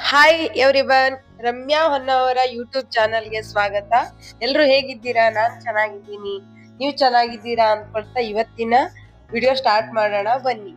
Hi everyone, Ramya Honnavar YouTube ಚಾನಲ್ಗೆ ಸ್ವಾಗತ. ಎಲ್ರು ಹೇಗಿದ್ದೀರಾ? ನಾನ್ ಚೆನ್ನಾಗಿದ್ದೀನಿ, ನೀವು ಚೆನ್ನಾಗಿದ್ದೀರಾ ಅನ್ಕೊಳ್ತಾ ಇವತ್ತಿನ ವಿಡಿಯೋ ಸ್ಟಾರ್ಟ್ ಮಾಡೋಣ ಬನ್ನಿ.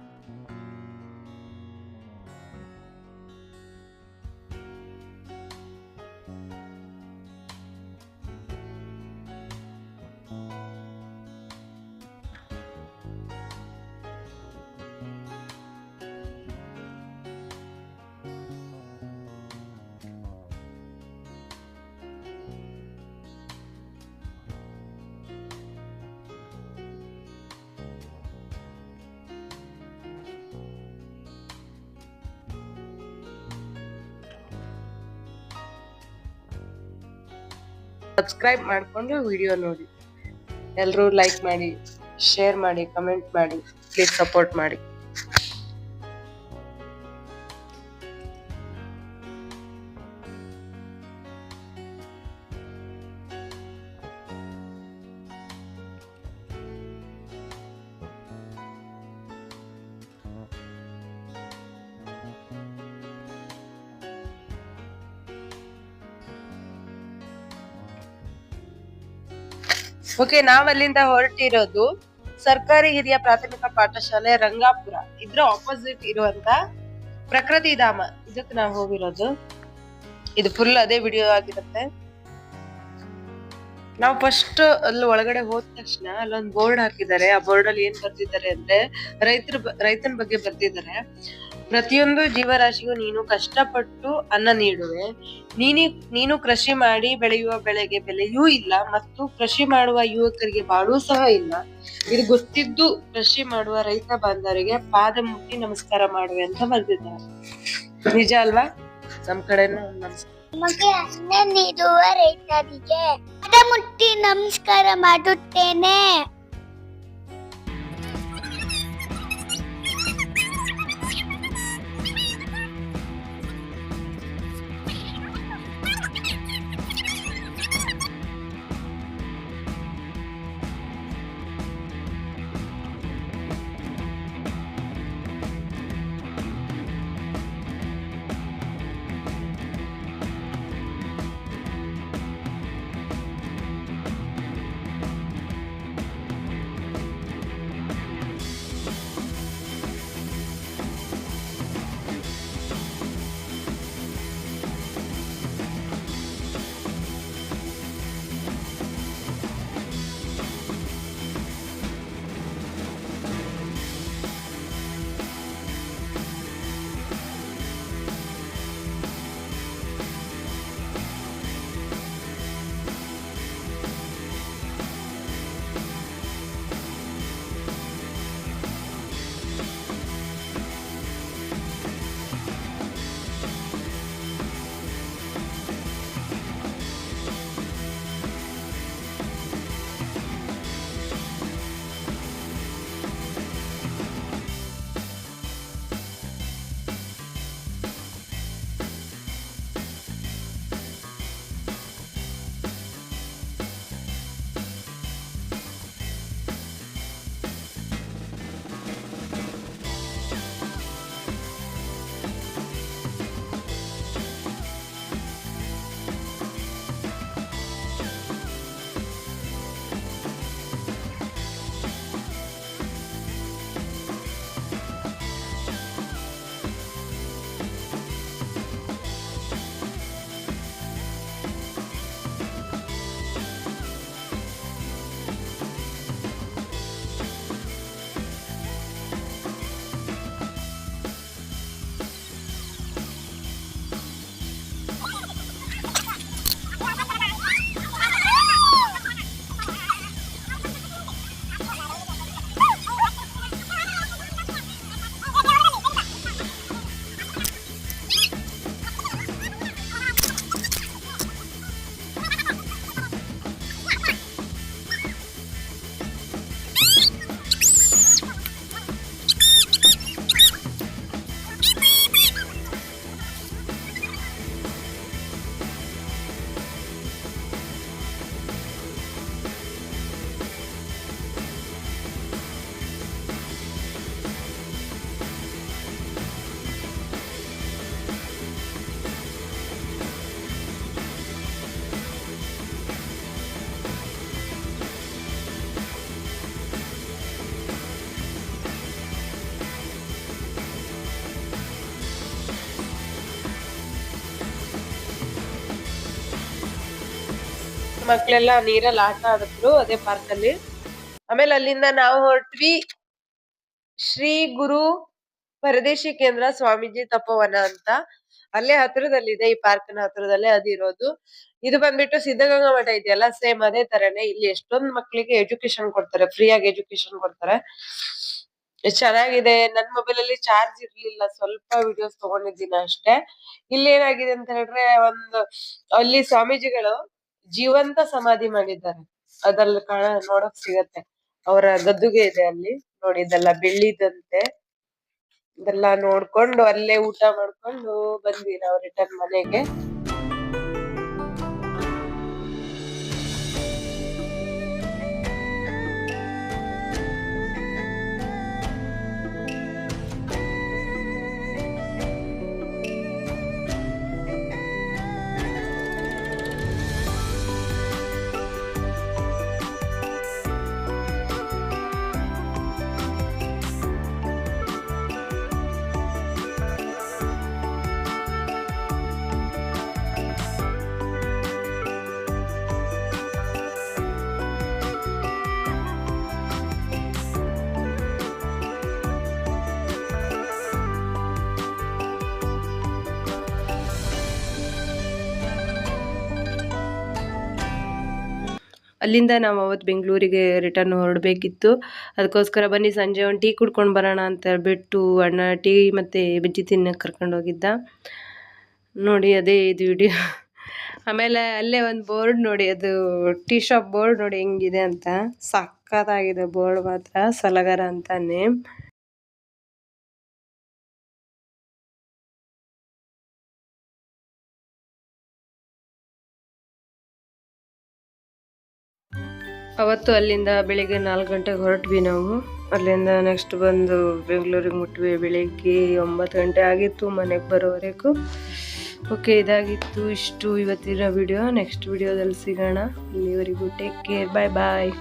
ಸಬ್ಸ್ಕ್ರೈಬ್ ಮಾಡ್ಕೊಂಡು ವಿಡಿಯೋ ನೋಡಿ. ಎಲ್ರು ಲೈಕ್ ಮಾಡಿ, ಶೇರ್ ಮಾಡಿ, ಕಮೆಂಟ್ ಮಾಡಿ, ಪ್ಲೀಸ್ ಸಪೋರ್ಟ್ ಮಾಡಿ. ಓಕೆ, ನಾವ್ ಅಲ್ಲಿಂದ ಹೊರಟಿರೋದು ಸರ್ಕಾರಿ ಹಿರಿಯ ಪ್ರಾಥಮಿಕ ಪಾಠಶಾಲೆ ರಂಗಾಪುರ. ಇದ್ರ ಆಪೋಸಿಟ್ ಇರುವಂತ ಪ್ರಕೃತಿ ಧಾಮ ಇದಕ್ಕೆ ನಾವು ಹೋಗಿರೋದು. ಇದು ಫುಲ್ ಅದೇ ವಿಡಿಯೋ ಆಗಿರುತ್ತೆ. ನಾವು ಫಸ್ಟ್ ಅಲ್ಲಿ ಒಳಗಡೆ ಹೋದ ತಕ್ಷಣ ಅಲ್ಲೊಂದು ಬೋರ್ಡ್ ಹಾಕಿದ್ದಾರೆ. ಆ ಬೋರ್ಡ್ ಅಲ್ಲಿ ಏನ್ ಬರ್ತಿದ್ದಾರೆ ಅಂದ್ರೆ ರೈತನ ಬಗ್ಗೆ ಬರ್ತಿದ್ದಾರೆ. ಪ್ರತಿಯೊಂದು ಜೀವರಾಶಿಗೂ ನೀನು ಕಷ್ಟಪಟ್ಟು ಅನ್ನ ನೀಡುವೆ, ನೀನು ಕೃಷಿ ಮಾಡಿ ಬೆಳೆಯುವ ಬೆಳೆಗೆ ಬೆಲೆಯೂ ಇಲ್ಲ ಮತ್ತು ಕೃಷಿ ಮಾಡುವ ಯುವಕರಿಗೆ ಬಾಳೂ ಸಹ ಇಲ್ಲ. ಇದು ಗೊತ್ತಿದ್ದು ಕೃಷಿ ಮಾಡುವ ರೈತ ಬಾಂಧವರಿಗೆ ಪಾದ ಮುಟ್ಟಿ ನಮಸ್ಕಾರ ಮಾಡುವೆ ಅಂತ ಬರ್ತಿದ್ದಾರೆ. ನಿಜ ಅಲ್ವಾ? ನಮ್ ಕಡೆನೂ ನಮಗೆ ಅನ್ನ ನೀಡುವ ರೈತರಿಗೆ ಪಾದ ಮುಟ್ಟಿ ನಮಸ್ಕಾರ ಮಾಡುತ್ತೇನೆ. ಮಕ್ಳೆಲ್ಲ ನೀರಲ್ಲಿ ಆಟ ಆಡಿದ್ರು ಅದೇ ಪಾರ್ಕ್ ಅಲ್ಲಿ. ಆಮೇಲೆ ಅಲ್ಲಿಂದ ನಾವು ಹೊರಟ್ವಿ ಶ್ರೀ ಗುರು ಪರದೇಶಿ ಕೇಂದ್ರ ಸ್ವಾಮೀಜಿ ತಪೋವನ ಅಂತ. ಅಲ್ಲೇ ಹತ್ರದಲ್ಲಿದೆ, ಈ ಪಾರ್ಕ್ನ ಹತ್ರದಲ್ಲೇ ಅದಿರೋದು. ಇದು ಬಂದ್ಬಿಟ್ಟು ಸಿದ್ಧಗಂಗಾ ಮಠ ಇದೆಯಲ್ಲ, ಸೇಮ್ ಅದೇ ತರನೇ. ಇಲ್ಲಿ ಎಷ್ಟೊಂದ್ ಮಕ್ಳಿಗೆ ಎಜುಕೇಶನ್ ಕೊಡ್ತಾರೆ, ಫ್ರೀ ಆಗಿ ಎಜುಕೇಶನ್ ಕೊಡ್ತಾರೆ. ಎಷ್ಟ್ ಚೆನ್ನಾಗಿದೆ. ನನ್ ಮೊಬೈಲ್ ಅಲ್ಲಿ ಚಾರ್ಜ್ ಇರ್ಲಿಲ್ಲ, ಸ್ವಲ್ಪ ವಿಡಿಯೋಸ್ ತಗೊಂಡಿದ್ದೀನಿ ಅಷ್ಟೇ. ಇಲ್ಲಿ ಏನಾಗಿದೆ ಅಂತ ಹೇಳಿದ್ರೆ, ಅಲ್ಲಿ ಸ್ವಾಮೀಜಿಗಳು ಜೀವಂತ ಸಮಾಧಿ ಮಾಡಿದ್ದಾರೆ. ಅದ್ರಲ್ಲಿ ನೋಡಕ್ ಸಿಗತ್ತೆ. ಅವರ ಗದ್ದುಗೆ ಇದೆ ಅಲ್ಲಿ ನೋಡಿ, ಇದೆಲ್ಲ ಬೆಳ್ಳಿದಂತೆ. ಇದೆಲ್ಲ ನೋಡ್ಕೊಂಡು ಅಲ್ಲೇ ಊಟ ಮಾಡ್ಕೊಂಡು ಬಂದ್ವಿ ನಾವು ರಿಟರ್ನ್ ಮನೆಗೆ. ಅಲ್ಲಿಂದ ನಾವು ಅವತ್ತು ಬೆಂಗಳೂರಿಗೆ ರಿಟರ್ನ್ ಹೊರಡಬೇಕಿತ್ತು. ಅದಕ್ಕೋಸ್ಕರ ಬನ್ನಿ ಸಂಜೆ ಒಂದು ಟೀ ಕುಡ್ಕೊಂಡು ಬರೋಣ ಅಂತ ಹೇಳ್ಬಿಟ್ಟು ಅಣ್ಣ ಟೀ ಮತ್ತು ಬಜ್ಜಿ ತಿನ್ನಕ್ಕೆ ಕರ್ಕೊಂಡು ಹೋಗಿದ್ದ. ನೋಡಿ ಅದೇ ಇದು ವಿಡಿಯೋ. ಆಮೇಲೆ ಅಲ್ಲೇ ಒಂದು ಬೋರ್ಡ್ ನೋಡಿ, ಅದು ಟೀ ಶಾಪ್ ಬೋರ್ಡ್ ನೋಡಿ ಹೆಂಗಿದೆ ಅಂತ. ಸಖತ್ತಾಗಿದೆ ಬೋರ್ಡ್ ಮಾತ್ರ, ಸಲಗರ ಅಂತ ನೇಮ್. ಅವತ್ತು ಅಲ್ಲಿಂದ ಬೆಳಿಗ್ಗೆ 4 ಗಂಟೆಗೆ ಹೊರಟ್ವಿ ನಾವು. ಅಲ್ಲಿಂದ ನೆಕ್ಸ್ಟ್ ಬಂದು ಬೆಂಗಳೂರಿಗೆ ಮುಟ್ವಿ. ಬೆಳಿಗ್ಗೆ 9 ಗಂಟೆ ಆಗಿತ್ತು ಮನೆಗೆ ಬರೋವರೆಗೂ. ಓಕೆ, ಇದಾಗಿತ್ತು ಇಷ್ಟು ಇವತ್ತಿನ ವಿಡಿಯೋ. ನೆಕ್ಸ್ಟ್ ವಿಡಿಯೋದಲ್ಲಿ ಸಿಗೋಣ. ಅಲ್ಲಿವರೆಗೂ ಟೇಕ್ ಕೇರ್, ಬಾಯ್ ಬಾಯ್.